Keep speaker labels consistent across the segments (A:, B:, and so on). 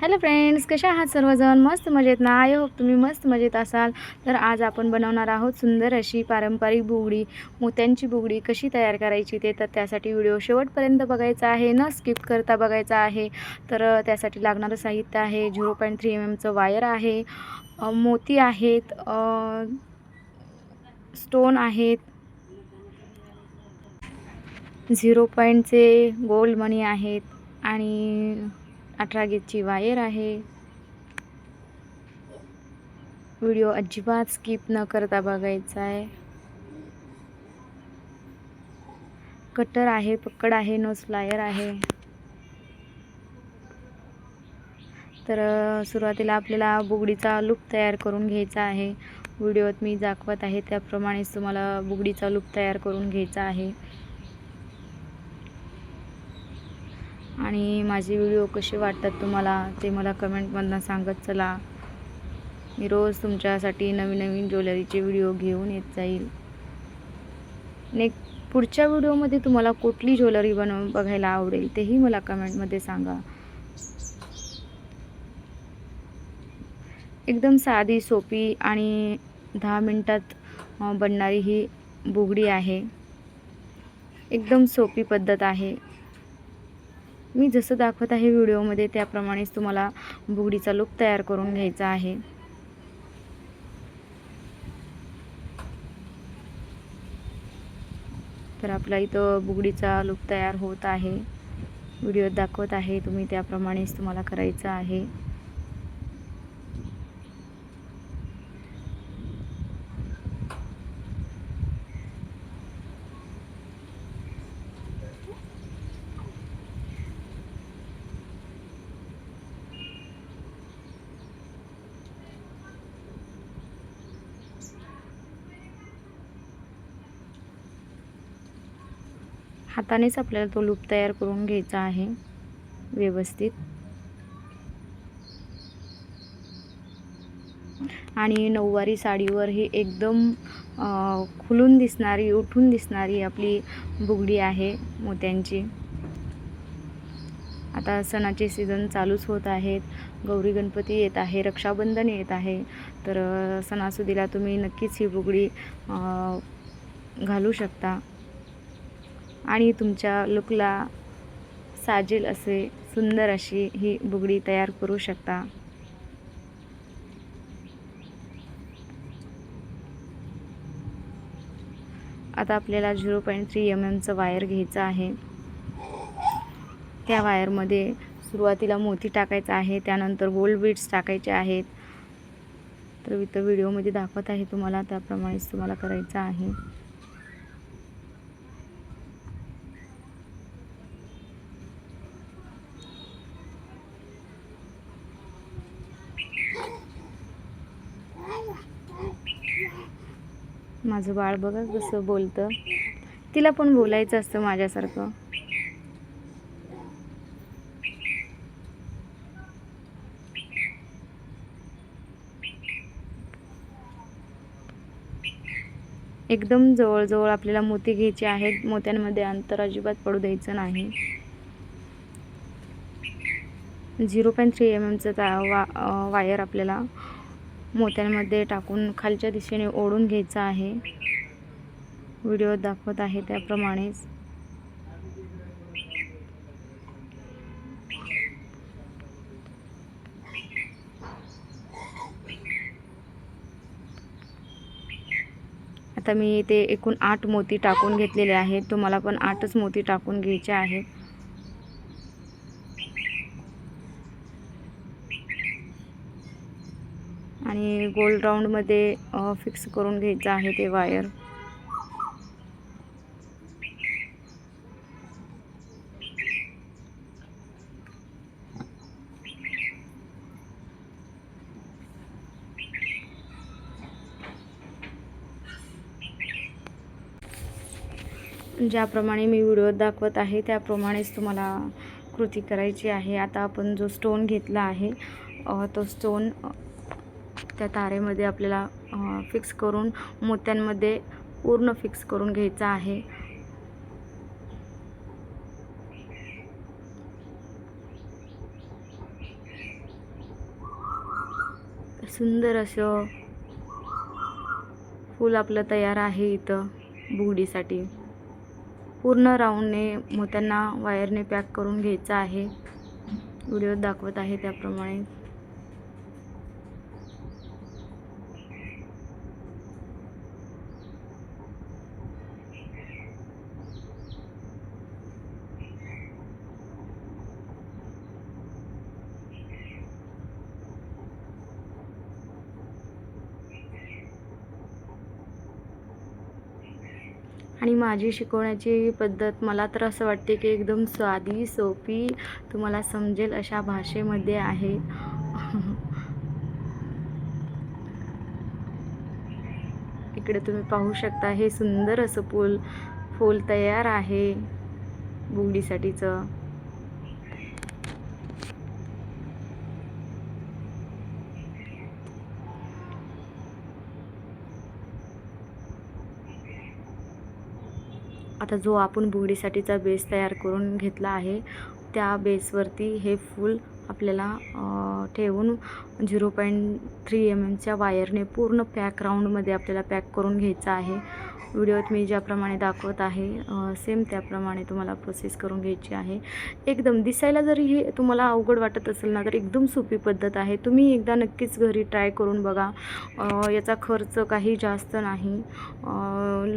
A: Hello friends, कशा आहात सर्वजण? मस्त मजेत ना? आय होप तुम्ही मस्त मजेत असाल. तर आज आपण बनवणार आहोत सुंदर अशी पारंपरिक बुगडी, मोत्यांची बुगडी कशी तयार करायची ते. तर त्यासाठी व्हिडिओ शेवटपर्यंत बघायचा आहे, न स्किप करता बघायचा आहे. तर त्यासाठी लागणारं साहित्य आहे 0.3 mm वायर आहे, मोती आहेत, स्टोन आहेत, 0.चे गोल्ड मनी आहेत आणि 18 गेजची वायर आहे. व्हिडिओ अजिबात स्किप न करता बघायचा आहे. कटर आहे, पकड आहे, नोज फ्लायर आहे. तर सुरुवातीला आपल्याला बुगडीचा लूप तयार करून घ्यायचा आहे. व्हिडिओत मी दाखवत आहे त्याप्रमाणेच तुम्हाला बुगडीचा लूप तयार करून घ्यायचा आहे. आणि माझे व्हिडिओ कसे वाटतात तुम्हाला ते मला कमेंटमधून सांगत चला. मी रोज तुमच्यासाठी नवीन नवीन ज्वेलरीचे व्हिडिओ घेऊन येत जाईल. पुढच्या व्हिडिओमध्ये तुम्हाला कुठली ज्वेलरी बघायला आवडेल तेही मला कमेंटमध्ये सांगा. एकदम साधी, सोपी आणि 10 मिनिटात बनणारी ही बुगडी आहे. एकदम सोपी पद्धत आहे. मी जसं दाखवत आहे व्हिडिओमध्ये त्याप्रमाणेच तुम्हाला बुगडीचा लूप तयार करून घ्यायचा आहे. तर आपला इथं बुगडीचा लूप तयार होत आहे. व्हिडिओत दाखवत आहे, तुम्ही त्याप्रमाणेच तुम्हाला करायचं आहे. हातानेच आपल्याला तो लूप तयार करून घ्यायचा आहे व्यवस्थित. आणि नऊवारी साडीवर ही एकदम खुलून दिसणारी, उठून दिसणारी आपली बुगडी आहे मोत्यांची. आता सणाचे सीझन चालूच होत आहेत. गौरी गणपती येत आहे, रक्षाबंधन येत आहे. तर सणासुदीला तुम्ही नक्कीच ही बुगडी घालू शकता आणि तुमच्या लुकला साजेल असे सुंदर अशी ही बुगडी तयार करू शकता. आता आपल्याला 0.3 mm वायर घ्यायचा आहे. त्या वायरमध्ये सुरुवातीला मोती टाकायचा आहे, त्यानंतर गोल्ड बीड्स टाकायचे आहेत. तर इथं व्हिडिओमध्ये दाखवत आहे तुम्हाला त्याप्रमाणेच तुम्हाला करायचं आहे. माझं बाळ बघा कसं बोलतं. तिला पण बोलायचं असतं माझ्यासारखं. एकदम जवळजवळ आपल्याला मोती घ्यायचे आहेत. मोत्यांमध्ये अंतर अजिबात पडू द्यायचं नाही. 0.3 mm वायर आपल्याला मोत्यांमध्ये टाकून खालच्या दिशेने ओढून घ्यायचा आहे. व्हिडिओ दाखवत आहे त्याप्रमाणेच. आता मी इथे एकूण 8 मोती टाकून घेतलेले आहेत. तुम्हाला पण 8च मोती टाकून घ्यायचे आहेत. आणि गोल राऊंडमध्ये फिक्स करून घ्यायचं आहे ते वायर. ज्याप्रमाणे मी व्हिडिओत दाखवत आहे त्याप्रमाणेच तुम्हाला कृती करायची आहे. आता आपण जो स्टोन घेतला आहे तो स्टोन त्या तारेमध्ये आपल्याला फिक्स करून मोत्यांमध्ये पूर्ण फिक्स करून घ्यायचा आहे. सुंदर असं फूल आपलं तयार आहे इथं बुगडीसाठी. पूर्ण राऊंडने मोत्यांना वायरने पॅक करून घ्यायचं आहे. व्हिडिओत दाखवत आहे त्याप्रमाणे. आणि माझी शिकवण्याची पद्धत मला तर असं वाटते की एकदम साधी सोपी तुम्हाला समजेल अशा भाषेमध्ये आहे. इकडे तुम्ही पाहू शकता हे सुंदर असं फूल तयार आहे बुगडीसाठीचं. आता जो आपण बुगडीसाठीचा बेस तयार करून घेतला आहे त्या बेसवरती हे फूल आपल्याला ठेवून 0.3 mm वायरने पूर्ण पॅक राऊंडमध्ये आपल्याला पॅक करून घ्यायचं आहे. व्हिडिओत मी ज्याप्रमाणे दाखवत आहे सेम त्याप्रमाणे तुम्हाला प्रोसेस करून घ्यायची आहे. एकदम दिसायला जरी हे तुम्हाला अवघड वाटत असेल ना तर एकदम सोपी पद्धत आहे. तुम्ही एकदा नक्कीच घरी ट्राय करून बघा. याचा खर्च काही जास्त नाही.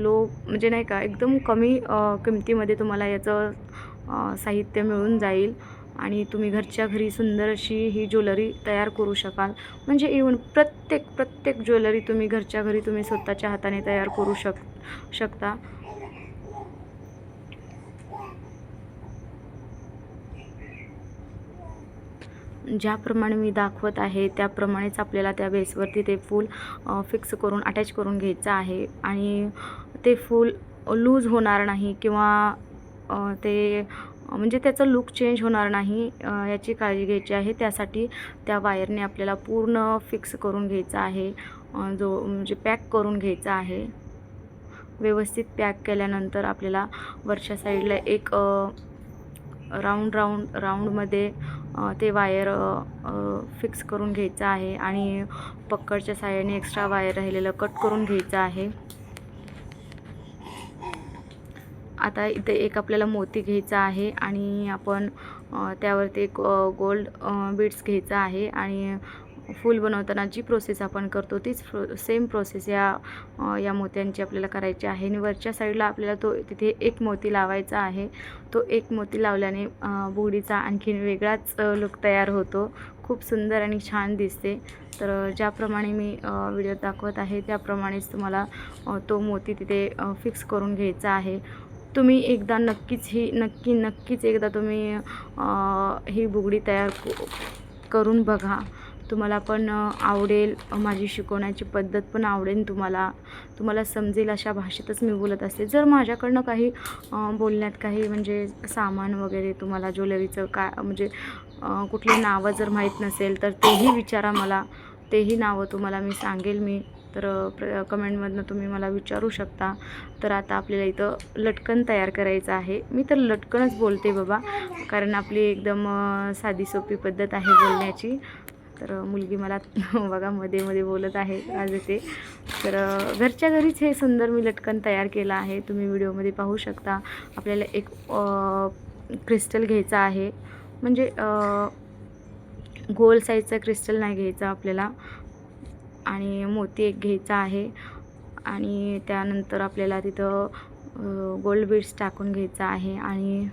A: लो म्हणजे नाही का एकदम कमी किमतीमध्ये तुम्हाला याचं साहित्य मिळून जाईल आणि तुम्ही घरच्या घरी सुंदर अशी ही ज्वेलरी तयार करू शकाल. म्हणजे इव्हन प्रत्येक ज्वेलरी तुम्ही घरच्या घरी तुम्ही स्वतःच्या हाताने तयार करू शकता. ज्याप्रमाणे मी दाखवत आहे त्याप्रमाणेच आपल्याला त्या बेसवरती ते फूल फिक्स करून अटॅच करून घ्यायचं आहे. आणि ते फूल लूज होणार नाही किंवा ते म्हणजे त्याचं लुक चेंज होणार नाही याची काळजी घ्यायची आहे. त्यासाठी त्या वायरने आपल्याला पूर्ण फिक्स करून घ्यायचा आहे. जो म्हणजे पॅक करून घ्यायचा आहे. व्यवस्थित पॅक केल्यानंतर आपल्याला वरच्या साईडला एक राऊंडमध्ये ते वायर फिक्स करून घ्यायचं आहे आणि पक्कडच्या साहाय्याने एक्स्ट्रा वायर राहिलेलं कट करून घ्यायचं आहे. आता इथे एक आपल्याला मोती घ्यायचा आहे आणि आपण त्यावरती एक गोल्ड बीड्स घ्यायचा आहे आणि फूल बनवताना जी प्रोसेस आपण करतो तीच सेम प्रोसेस या मोत्यांची आपल्याला करायची आहे. आणि वरच्या साईडला आपल्याला तिथे एक मोती लावायचा आहे. तो एक मोती लावल्याने बुगडीचा आणखीन वेगळाच लुक तयार होतो. खूप सुंदर आणि छान दिसते. तर ज्याप्रमाणे मी व्हिडिओत दाखवत आहे त्याप्रमाणेच तुम्हाला तो मोती तिथे फिक्स करून घ्यायचा आहे. तुम्ही एकदा नक्कीच एकदा तुम्ही ही बुगडी तयार करून बघा. तुम्हाला पण आवडेल. माझी शिकवण्याची पद्धत पण आवडेल तुम्हाला समजेल अशा भाषेतच मी बोलत असते. जर माझ्याकडनं काही बोलण्यात काही म्हणजे सामान वगैरे तुम्हाला ज्वेलरीचं म्हणजे कुठली नावं जर माहीत नसेल तर तेही विचारा मला. तेही नावं तुम्हाला मी सांगेल तर कमेंटमधनं तुम्ही मला विचारू शकता. तर आता आपल्याला इथं लटकन तयार करायचं आहे. मी तर लटकनच बोलते बाबा, कारण आपली एकदम साधी सोपी पद्धत आहे बोलण्याची. तर मुलगी मला बघा मध्ये बोलत आहे आज येते. तर घरच्या घरीच हे सुंदर मी लटकन तयार केलं आहे. तुम्ही व्हिडिओमध्ये पाहू शकता. आपल्याला एक क्रिस्टल घ्यायचा आहे. म्हणजे गोल साईजचा क्रिस्टल नाही घ्यायचा आपल्याला. आणि मोती एक घ्यायचा आहे आणि त्यानंतर आपल्याला तिथं गोल्ड बीड्स टाकून घ्यायचा आहे आणि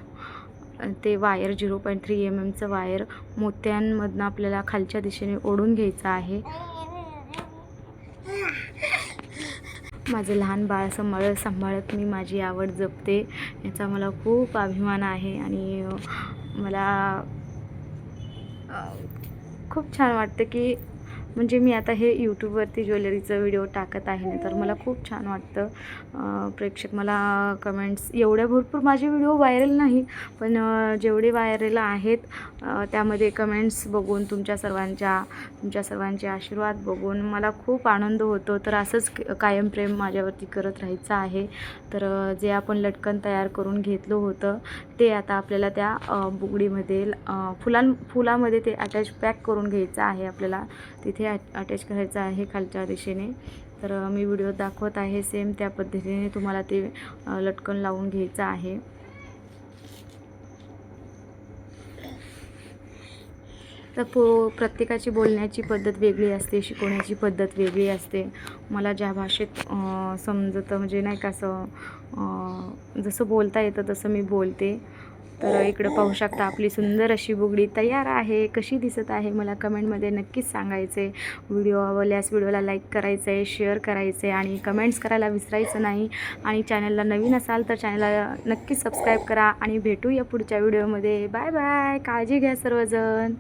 A: ते वायर 0.3 mm वायर मोत्यांमधनं आपल्याला खालच्या दिशेने ओढून घ्यायचं आहे. माझं लहान बाळ सांभाळत मी माझी आवड जपते. याचा मला खूप अभिमान आहे आणि मला खूप छान वाटतं की म्हणजे मी आता हे यूट्यूबवरती ज्वेलरीचं व्हिडिओ टाकत आहे ना तर मला खूप छान वाटतं. प्रेक्षक मला कमेंट्स एवढ्या भरपूर माझे व्हिडिओ व्हायरल नाही पण जेवढे व्हायरल आहेत त्यामध्ये कमेंट्स बघून तुमच्या सर्वांचे आशीर्वाद बघून मला खूप आनंद होतो. तर असंच कायम प्रेम माझ्यावरती करत राहायचं आहे. तर जे आपण लटकन तयार करून घेतलं होतं ते आता आपल्याला त्या बुगडीमध्ये फुलामध्ये ते अटॅच पॅक करून घ्यायचं आहे. आपल्याला तिथे इथे अटॅच करायचं आहे खालच्या दिशेने. तर मी व्हिडिओ दाखवत आहे सेम त्या पद्धतीने तुम्हाला ते लटकन लावून घ्यायचं आहे. तर प्रत्येकाची बोलण्याची पद्धत वेगळी असते, शिकवण्याची पद्धत वेगळी असते. मला ज्या भाषेत समजतं म्हणजे नाही का असं जसं बोलता येतं तसं मी बोलते. तर इकडं पाहू शकता आपली सुंदर अशी बुगडी तयार आहे. कशी दिसत आहे मला कमेंटमध्ये नक्कीच सांगायचं आहे. व्हिडिओ आवडल्यास व्हिडिओला लाईक करायचं आहे, शेअर करायचं आहे आणि कमेंट्स करायला विसरायचं नाही. आणि चॅनलला नवीन असाल तर चॅनलला नक्कीच सबस्क्राईब करा आणि भेटूया पुढच्या व्हिडिओमध्ये. Bye bye. काळजी घ्या सर्वजण.